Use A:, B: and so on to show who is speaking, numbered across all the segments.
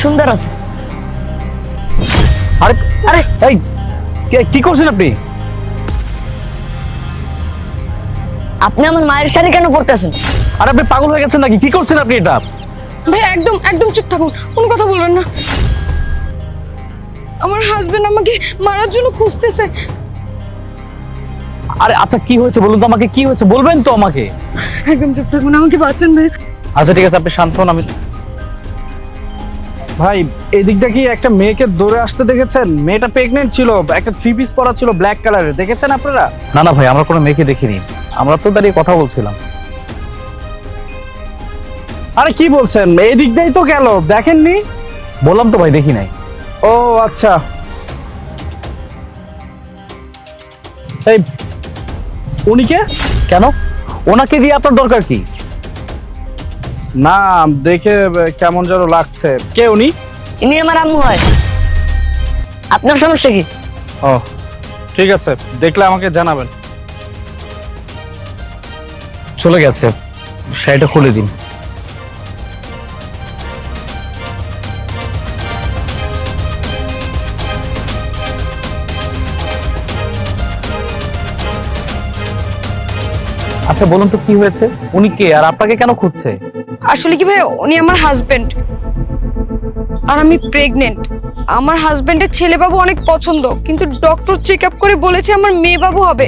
A: সুন্দর আছে।
B: আরে আরে এই কি করছেন আপনি?
A: আপনি আমার মায়ের শাড়ি কেন পরতেছেন?
B: আরে আপনি পাগল হয়ে গেছেন নাকি? কি করছেন আপনি এটা?
C: ভাই একদম একদম চুপ থাকুন, কোনো কথা বলবেন না। আমার হাজবেন্ড আমাকে মারার জন্য খুঁজতেছে।
B: আরে আচ্ছা কি হয়েছে বলুন তো আমাকে, কি হয়েছে বলবেন তো আমাকে।
C: একদম চুপ থাকুন, আমাকে বাঁচান ভাই।
B: আচ্ছা ঠিক আছে, আপনি শান্ত হন। আমি
D: ভাই এই দিকটা কি একটা মেয়েকে দৌড়ে আসতে দেখেছেন? মেয়েটা প্রেগনেন্ট ছিল, একটা থ্রি পিস পরা ছিল ব্ল্যাক কালারের, দেখেছেন আপনারা?
B: না না ভাই, আমরা কোনো মেয়েকে দেখিনি, আমরা তো দাঁড়িয়ে কথা বলছিলাম।
D: আরে কি বলছেন, এই দিকটাই তো গেল, দেখেননি?
B: বললাম তো ভাই দেখি নাই।
D: ও আচ্ছা, এই উনি কে?
B: কেন ওনাকে দিয়ে আপনার দরকার কি?
D: না দেখে কেমন যেন লাগছে। কে উনি?
A: ইনি আমার আম্মু হয়। আপনার সমস্যা কি?
D: ও ঠিক আছে, দেখলে আমাকে জানাবেন।
B: চলে গেছে, শাড়িটা খুলে দিন। আচ্ছা বলুন তো কি হয়েছে? উনি কে আর আপনাকে কেন খুঁজছে?
C: আসলে কি ভাই, উনি আমার হাজবেন্ড আর আমি প্রেগনেন্ট। আমার হাজবেন্ডের ছেলে বাবু অনেক পছন্দ, কিন্তু ডক্টর চেক আপ করে বলেছে আমার মেয়ে বাবু হবে।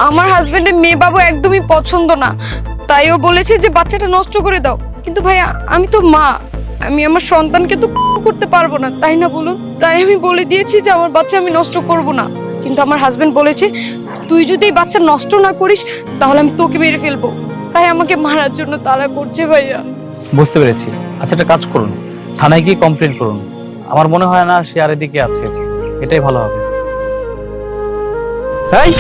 C: আমার হাজবেন্ডের মেয়ে বাবু একদমই পছন্দ না, তাই ও বলেছে যে বাচ্চাটা নষ্ট করে দাও। কিন্তু ভাই আমি তো মা, আমি আমার সন্তানকে তো করতে পারবো না, তাই না বলুন? তাই আমি বলে দিয়েছি যে আমার বাচ্চা আমি নষ্ট করব না। কিন্তু আমার হাজবেন্ড বলেছে তুই যদি এই বাচ্চা নষ্ট না করিস তাহলে আমি তোকে মেরে ফেলবো। তাই আমাকে মারার জন্য তাড়া করছে ভাইয়া।
B: বুঝতে পেরেছি। আচ্ছা একটা কাজ করুন, থানায় গিয়ে কমপ্লেন করুন। আমার মনে হয় না সে আর এদিকে আছে, এটাই ভালো হবে।
D: এই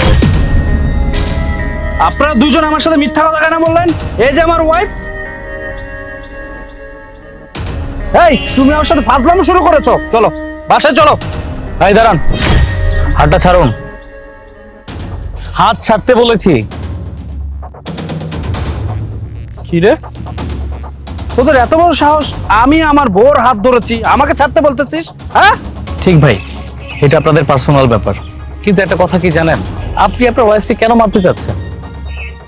D: আপনারা দুজন আমার সাথে মিথ্যা কথা কেন বললেন? এই যে আমার ওয়াইফ। এই তুমি আমার সাথে ফাজলামো শুরু করেছো, চলো বাসায় চলো।
B: এই দাঁড়ান, হাতটা ছাড়ুন। হাত ছাড়তে বলেছি।
D: কি রে, তোদের এত বড় সাহস? আমি আমার বউর হাত ধরেছি, আমাকে ছাড়তে বলতেছিস? হ্যাঁ
B: ঠিক ভাই, এটা আপনাদের পার্সোনাল ব্যাপার, কিন্তু একটা কথা কি জানেন, আপনি আপনার ওয়াইফকে কেন মারতে চাচ্ছেন?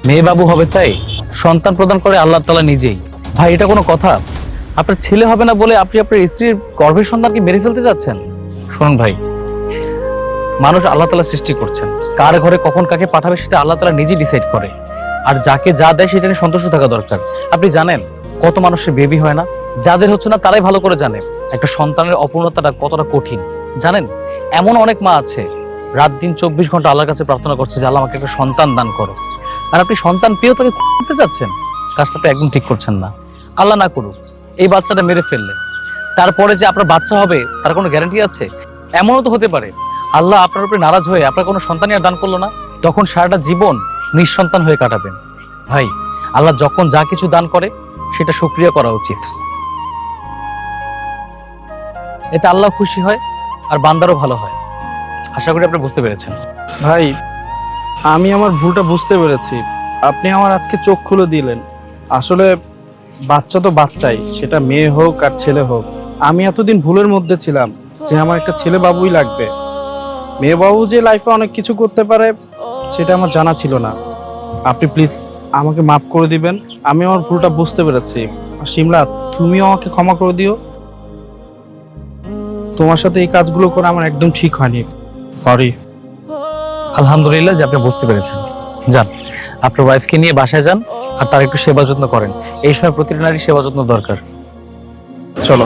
B: মেয়ে বাবু হবে তাই সন্তান প্রদান করে আল্লাহ তাআলা নিজেই। ভাই এটা কোনো কথা? আপনার ছেলে হবে না বলে আপনি আপনার স্ত্রীর গর্ভের সন্তানকে মেরে ফেলতে যাচ্ছেন? শুনুন ভাই, মানুষ আল্লাহ তাআলা সৃষ্টি করছেন, কার ঘরে কখন কাকে পাঠাবে সেটা আল্লাহ তাআলা নিজেই ডিসাইড করে। আর যাকে যা দেয় সেটা নিয়ে সন্তুষ্ট থাকা দরকার। আপনি জানেন কত মানুষের বেবি হয় না? যাদের হচ্ছে না তারাই ভালো করে জানে একটা সন্তানের অপূর্ণতাটা কতটা কঠিন। জানেন এমন অনেক মা আছে রাত দিন 24 ঘন্টা আল্লাহর কাছে প্রার্থনা করছে যে আল্লাহ আমাকে একটা সন্তান দান করো, আর আপনি সন্তান পেয়েও তাকে করতে যাচ্ছেন। কাজটা তো একদম ঠিক করছেন না। আল্লাহ না করুক এই বাচ্চাটা মেরে ফেললেন, তারপরে যে আপনার বাচ্চা হবে তার কোনো গ্যারান্টি আছে? এমনও তো হতে পারে আল্লাহ আপনার উপরে নারাজ হয়ে আপনার কোনো সন্তানই আর দান করলো না, তখন সারাটা জীবন নিঃসন্তান হয়ে কাটাবেন। ভাই আল্লাহ যখন যা কিছু দান করে সেটা শুকরিয়া করা উচিত, এতে আল্লাহ খুশি হয় আর বান্দারও ভালো হয়। আশা করি আপনি বুঝতে পেরেছেন।
D: ভাই, আমি আমার ভুলটা বুঝতে পেরেছি, আপনি আমার আজকে চোখ খুলে দিলেন। আসলে বাচ্চা তো বাচ্চাই, সেটা মেয়ে হোক আর ছেলে হোক। আমি এতদিন ভুলের মধ্যে ছিলাম যে আমার একটা ছেলে বাবুই লাগবে। মেয়ে বাবু যে লাইফে অনেক কিছু করতে পারে সেটা আমার জানা ছিল না। আপনি প্লিজ আমাকে মাফ করে দিবেন, আমি আমার ভুলটা বুঝতে পেরেছি। আর শিমলা, তুমিও আমাকে ক্ষমা করে দিও। তোমার সাথে এই কাজগুলো করে আমার একদম ঠিক হয়নি, সরি।
B: আলহামদুলিল্লাহ যে আপনি বুঝতে পেরেছেন। যান আপনার ওয়াইফকে নিয়ে বাসায় যান আর তার একটু সেবা যত্ন করেন। এই সময় প্রতিটা নারী সেবা যত্ন দরকার।
D: চলো।